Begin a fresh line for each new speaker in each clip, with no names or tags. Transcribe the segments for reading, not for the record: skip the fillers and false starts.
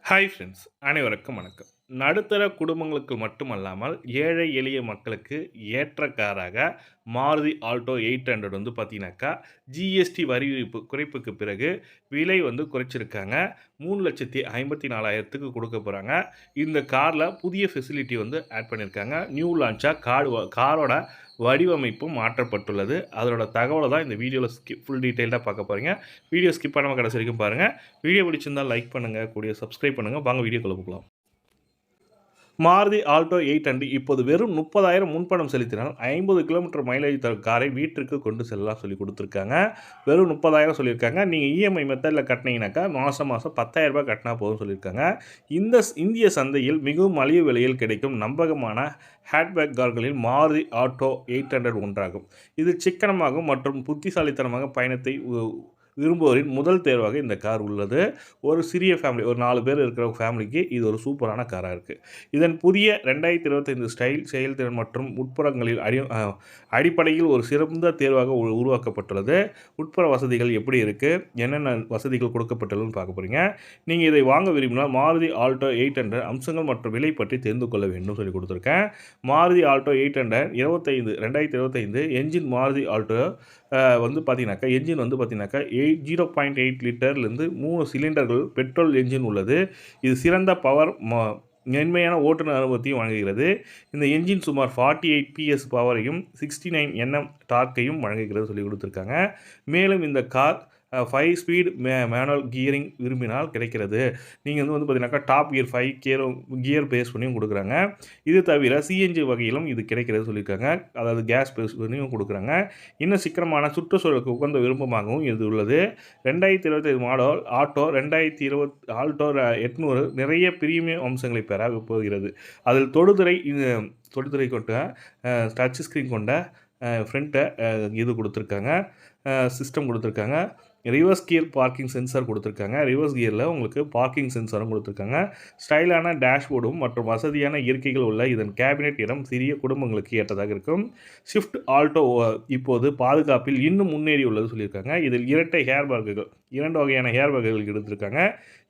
Hi friends, அனைவருக்கும் வணக்கம். நடுத்தர குடும்பங்களுக்கு மட்டுமல்லாமல் ஏழை எளிய மக்களுக்கு ஏற்ற காராக மாருதி ஆல்டோ 800 வந்து பார்த்தீங்கன்னாக்கா, ஜிஎஸ்டி வரி விதிப்பு குறைப்புக்கு பிறகு விலை வந்து குறைச்சிருக்காங்க. 3,54,000க்கு கொடுக்க போறாங்க. இந்த கார்ல புதிய ஃபெசிலிட்டி வந்து ஆட் பண்ணியிருக்காங்க. நியூ லான்ச்சா காரோட வடிவமைப்பும் மாற்றப்பட்டுள்ளது. அதோட தகவல தான் இந்த வீடியோல ஃபுல் டீட்டெயில்டா பார்க்க போறீங்க. வீடியோ ஸ்கிப் பண்ணாம கடைசி வரைக்கும் பாருங்க. வீடியோ பிடிச்சிருந்தா லைக் பண்ணுங்க, கூடவே சப்ஸ்கிரைப் பண்ணுங்க. வாங்க வீடியோக்குள்ள போகலாம். மாருதி ஆல்டோ 800 இப்போது வெறும் 30,000 முன்பணம் செலுத்தினால் 50 கிலோமீட்டர் மைலேஜ் தரும் காரை வீட்டிற்கு கொண்டு செல்லலாம் சொல்லி கொடுத்துருக்காங்க. வெறும் 30,000 சொல்லியிருக்காங்க. நீங்கள் இஎம்ஐ மெத்தடில் கட்டினீங்கனாக்கா மாதம் மாதம் 10,000 கட்டினா போதும் சொல்லியிருக்காங்க. இந்திய சந்தையில் மிகவும் மலிவு விலையில் கிடைக்கும் நம்பகமான ஹேட்பேக் கார்களில் மாருதி ஆல்டோ 800 ஒன்றாகும். இது சிக்கனமாகவும் மற்றும் புத்திசாலித்தனமாக பயணத்தை விரும்புவோரின் முதல் தேர்வாக இந்த கார் உள்ளது. ஒரு சிறிய ஃபேமிலி, ஒரு 4 பேர் இருக்கிற ஃபேமிலிக்கு இது ஒரு சூப்பரான காராக இருக்குது. இதன் புதிய 2025 ஸ்டைல், செயல்திறன் மற்றும் உட்புறங்களில் அடிப்படையில் ஒரு சிறந்த தேர்வாக உருவாக்கப்பட்டுள்ளது. உட்புற வசதிகள் எப்படி இருக்குது, என்னென்ன வசதிகள் கொடுக்கப்பட்டுள்ளதுன்னு பார்க்க போகிறீங்க. நீங்கள் இதை வாங்க விரும்பினால் மாருதி ஆல்டோ 800 அம்சங்கள் மற்றும் விலை பற்றி தெரிந்து கொள்ள வேண்டும் சொல்லி கொடுத்துருக்கேன். Maruti Alto 800 2025 engine Maruti Alto வந்து பார்த்தீங்கன்னாக்கா, என்ஜின் வந்து பார்த்தீங்கன்னாக்கா 0.8 லிட்டர்லேருந்து 3 சிலிண்டர்கள் பெட்ரோல் என்ஜின் உள்ளது. இது சிறந்த பவர் மென்மையான ஓட்டுநர் அனுபவத்தையும் வழங்குகிறது. இந்த என்ஜின் சுமார் 48 PS பவரையும் 69 Nm டார்க்கையும் வழங்குகிறது சொல்லி கொடுத்துருக்காங்க. மேலும் இந்த கார் 5 ஸ்பீட் மேனுவல் கியரிங் விரும்பினால் கிடைக்கிறது. நீங்கள் வந்து பார்த்தீங்கன்னாக்கா டாப் கியர் 5 கியர் பேஸ் பண்ணியும் கொடுக்குறாங்க. இது தவிர சிஎன்ஜி வகையிலும் இது கிடைக்கிறது சொல்லியிருக்காங்க. அதாவது கேஸ் பேஸ் பண்ணியும் கொடுக்குறாங்க. இன்னும் சிக்கனமான சுற்றுச்சூழலுக்கு உகந்த விருப்பமாகவும் இது உள்ளது. 2025 மாடல் ஆல்டோ 800 நிறைய பிரீமியம் அம்சங்களை பெற போகிறது. அதில் தொடுதிரை கொண்ட டச் ஸ்க்ரீன் கொண்ட ஃப்ரண்ட்டை இது கொடுத்துருக்காங்க, சிஸ்டம் கொடுத்துருக்காங்க. ரிவர்ஸ் கியர் பார்க்கிங் சென்சார் கொடுத்துருக்காங்க. ரிவர்ஸ் கியரில் உங்களுக்கு பார்க்கிங் சென்சாரும் கொடுத்துருக்காங்க. ஸ்டைலான டேஷ்போர்டும் மற்றும் வசதியான இருக்கைகள் உள்ள இதன் கேபினெட் இடம் சிறிய குடும்பங்களுக்கு ஏற்றதாக இருக்கும். ஷிஃப்ட் ஆல்டோ இப்போது பாதுகாப்பில் இன்னும் முன்னேறி உள்ளது சொல்லியிருக்காங்க. இதில் இரட்டை ஹேர்பேக்குகள், 2 வகையான ஹேர்பேக்குகள் எடுத்திருக்காங்க.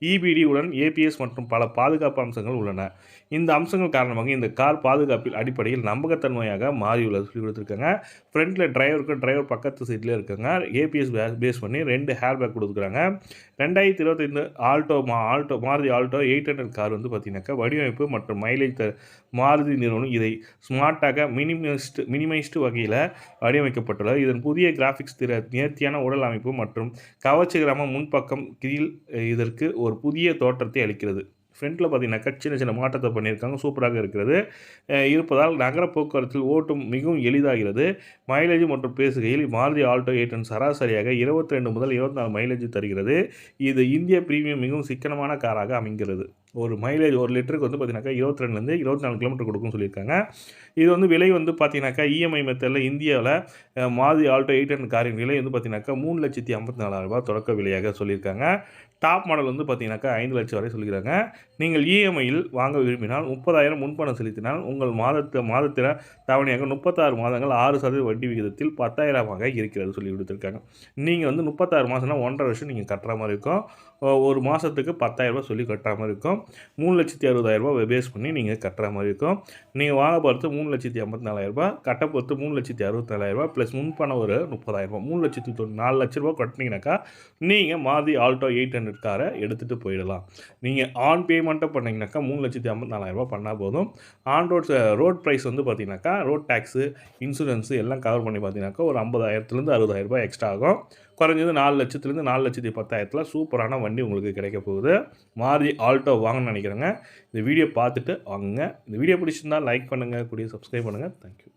இபிடி உடன் ஏபிஎஸ் மற்றும் பல பாதுகாப்பு அம்சங்கள் உள்ளன. இந்த அம்சங்கள் காரணமாக இந்த கார் பாதுகாப்பில் அடிப்படையில் நம்பகத்தன்மையாக மாறியுள்ளது சொல்லி கொடுத்துருக்காங்க. ஃப்ரண்ட்டில் டிரைவர் பக்கத்து சீட்லேயே இருக்காங்க. ஏபிஎஸ் பேஸ் பண்ணி 2 ஹேர்பேக் கொடுத்துருக்காங்க. 2025 மாருதி ஆல்டோ 800 கார் வந்து பார்த்தீங்கன்னாக்கா வடிவமைப்பு மற்றும் மைலேஜ் மாருதி நிறுவனம் இதை ஸ்மார்ட்டாக மினிமைஸ்டு வகையில் வடிவமைக்கப்பட்டுள்ளது. இதன் புதிய கிராஃபிக்ஸ் நேர்த்தியான உடல் அமைப்பு மற்றும் கவர்ச்சிகரமான முன்பக்கம் கீழ் இதற்கு ஒரு புதிய தோற்றத்தை அளிக்கிறது. ஃப்ரண்ட்டில் பார்த்தீங்கன்னாக்கா சின்ன மாற்றத்தை பண்ணியிருக்காங்க. சூப்பராக இருக்கிறது. இருப்பதால் நகர போக்குவரத்தில் ஓட்டும் மிகவும் எளிதாகிறது. மைலேஜ் மற்றும் பேசுகையில் மாருதி ஆல்டோ 800 சராசரியாக 22 முதல் 24 மைலேஜ் தருகிறது. இது இந்திய பிரீமியம் மிகவும் சிக்கனமான காராக அமைகிறது. ஒரு மைலேஜ் 1 லிட்டருக்கு வந்து பார்த்தீங்கன்னாக்கா 22லேருந்து 24 கிலோமீட்டர் கொடுக்கும்னு சொல்லியிருக்காங்க. இது வந்து விலை வந்து பார்த்தீங்கன்னாக்கா இஎம்ஐ மெத்தடில் இந்தியாவில் மாருதி ஆல்டோ 800 காரின் விலை வந்து பார்த்தீங்கன்னாக்கா 3,54,000 தொடக்க விலையாக சொல்லியிருக்காங்க. டாப் மாடல் வந்து பார்த்தீங்கன்னாக்கா 5 லட்சம் வரை சொல்லிக்கிறாங்க. நீங்கள் இஎம்ஐயில் வாங்க விரும்பினால் 30,000 முன்பணம் செலுத்தினால் உங்கள் மாதத்தில தவணையாக 36 மாதங்கள் 6% வட்டி விகிதத்தில் 10,000 இருக்கிறது சொல்லி கொடுத்துருக்காங்க. நீங்கள் வந்து 36 மாதம்னா 1.5 வருஷம் நீங்கள் கட்டுற மாதிரி இருக்கும். ஒரு மாதத்துக்கு 10,000 சொல்லி கட்டுற மாதிரி இருக்கும். 3,60,000 பேஸ் பண்ணி நீங்கள் கட்டுற மாதிரி இருக்கும். நீங்கள் வாங்க போகிறது 3,54,000, கட்ட பொறுத்து 3,64,000 ப்ளஸ் முன்பணம் ஒரு 30,000, 4,00,000 கட்டினீங்கன்னாக்கா நீங்கள் மாருதி ஆல்டோ 800 காரை எடுத்துகிட்டு போயிடலாம். நீங்கள் ஆன் பேமெண்ட்டை பண்ணிங்கனாக்கா 3,54,000 பண்ணால் போதும். ரோட் ப்ரைஸ் வந்து பார்த்தீங்கன்னாக்கா ரோட் டேக்ஸு, இன்சூரன்ஸு எல்லாம் கவர் பண்ணி பார்த்தீங்கன்னாக்கா ஒரு 50,000லேருந்து 60,000 எக்ஸ்ட்ரா ஆகும். குறைஞ்சது 4,00,000லேருந்து 4,10,000 சூப்பரான வண்டி உங்களுக்கு கிடைக்க போகுது. மாருதி ஆல்டோ வாங்கணும்னு நினைக்கிறேங்க. இந்த வீடியோ பார்த்துட்டு வாங்குங்க. இந்த வீடியோ பிடிச்சிருந்தால் லைக் பண்ணுங்கள், கூடிய சப்ஸ்கிரைப் பண்ணுங்கள். தேங்க்யூ.